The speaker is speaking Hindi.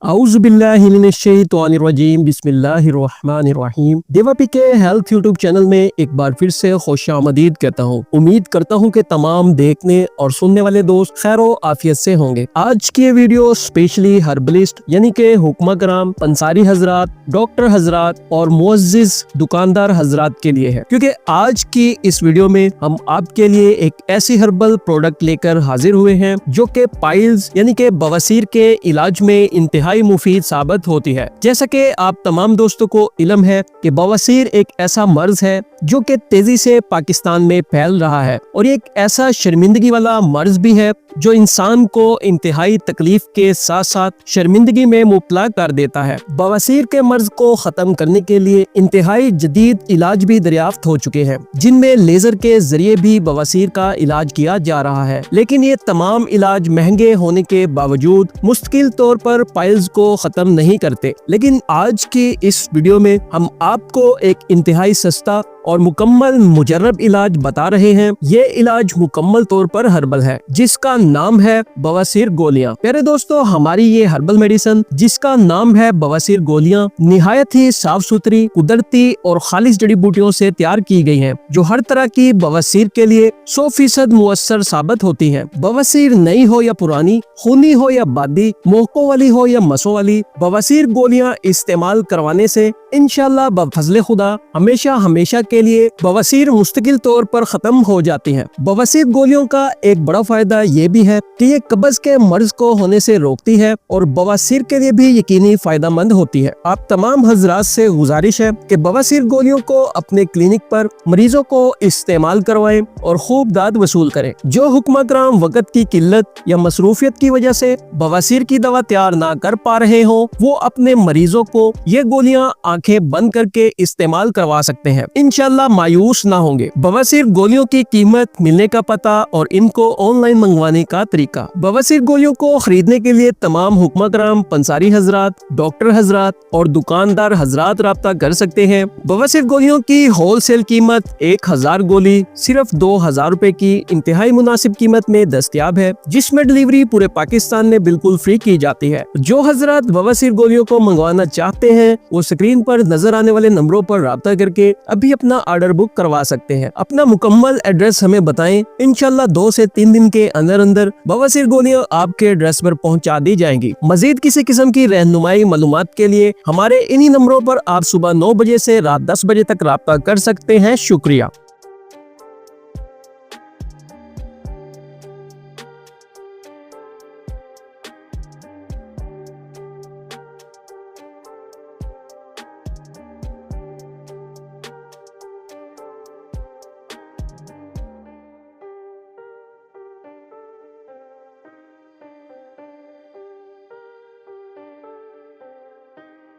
आउज़ुबिल्लाहिमिनश्शैतानिर्रजीम बिस्मिल्लाहिर्रहमानिर्रहीम। देवापी के हेल्थ यूट्यूब चैनल में एक बार फिर से खुशामदीद कहता हूँ। उम्मीद करता हूँ कि तमाम देखने और सुनने वाले दोस्त खैरो आफियत से होंगे। आज की ये वीडियो स्पेशली हर्बलिस्ट यानी कि हुक्मा कराम, पंसारी हजरात, डॉक्टर हजरात और मुअज्जिज दुकानदार हजरात के लिए है, क्योंकि आज की इस वीडियो में हम आपके लिए एक ऐसी हर्बल प्रोडक्ट लेकर हाजिर हुए हैं जो कि पाइल्स यानी कि बवासीर के इलाज में इंतहाई मुफीद साबित होती है। जैसा कि आप तमाम दोस्तों को इल्म है कि बवासीर एक ऐसा मर्ज है जो कि तेजी से पाकिस्तान में फैल रहा है और एक ऐसा शर्मिंदगी वाला मर्ज भी है जो इंसान को इंतहाई तकलीफ के साथ साथ शर्मिंदगी में मुब्तला कर देता है। बवासीर के मर्ज को खत्म करने के लिए इंतहाई जदीद इलाज भी दरियाफ्त हो चुके हैं, जिनमें लेजर के जरिए भी बवासीर का इलाज किया जा रहा है। लेकिन ये तमाम इलाज महंगे होने के बावजूद मुस्तकिल तौर पर पाइल्स को खत्म नहीं करते। लेकिन आज की इस वीडियो में हम आपको एक इंतहाई सस्ता और मुकम्मल मुजर्रब इलाज बता रहे हैं। ये इलाज मुकम्मल तौर पर हर्बल है, जिसका नाम है बवासीर गोलियां। प्यारे दोस्तों, हमारी ये हर्बल मेडिसिन जिसका नाम है बवासीर गोलियां निहायत ही साफ सुथरी, कुदरती और खालिश जड़ी बूटियों से तैयार की गई हैं, जो हर तरह की बवासीर के लिए 100% मुअस्सर साबित होती हैं। बवासीर नई हो या पुरानी, खूनी हो या बादी, मोहकों वाली हो या मसों वाली, बवासीर गोलियां इस्तेमाल करवाने से इंशाअल्लाह बफज़ले खुदा हमेशा हमेशा के लिए बवासीर मुस्तकिल तौर पर खत्म हो जाती है। बवासीर गोलियों का एक बड़ा फायदा ये भी है कि ये कब्ज के मर्ज को होने से रोकती है और बवासीर के लिए भी यकीनी फायदेमंद होती है। आप तमाम हजरात से गुजारिश है कि बवासीर गोलियों को अपने क्लिनिक पर मरीजों को इस्तेमाल करवाएं और खूब दाद वसूल करें। जो हुक्मा कराम वक्त की किल्लत या मसरूफियत की वजह से बवासीर की दवा तैयार ना कर पा रहे हो, वो अपने मरीजों को ये गोलियां आंखें बंद करके इस्तेमाल करवा सकते हैं। इंशाल्लाह मायूस ना होंगे। बवासीर गोलियों की कीमत, मिलने का पता और इनको ऑनलाइन मंगवाने का तरीका। बवासीर गोलियों को खरीदने के लिए तमाम हुक्मा कराम, पंसारी हजरात, डॉक्टर हजरात और दुकानदार हजरात राब्ता कर सकते हैं। बवासीर गोलियों की होलसेल कीमत 1000 गोली सिर्फ 2000 रुपए की इंतहाई मुनासिब कीमत में दस्तयाब है, जिसमें डिलीवरी पूरे पाकिस्तान में बिल्कुल फ्री की जाती है। जो हजरात बवासीर गोलियों को मंगवाना चाहते हैं वो स्क्रीन पर नजर आने वाले नंबरों पर राब्ता करके अभी अपना ऑर्डर बुक करवा सकते हैं। अपना मुकम्मल एड्रेस हमें बताएं, इंशाल्लाह 2 से 3 दिन के अंदर अंदर बवासीर गोलियां आपके एड्रेस पर पहुंचा दी जाएंगी। मजीद किसी किस्म की रहनुमाई मालूमात के लिए हमारे इन्हीं नंबरों पर आप सुबह 9 बजे से रात 10 बजे तक राब्ता कर सकते हैं। शुक्रिया।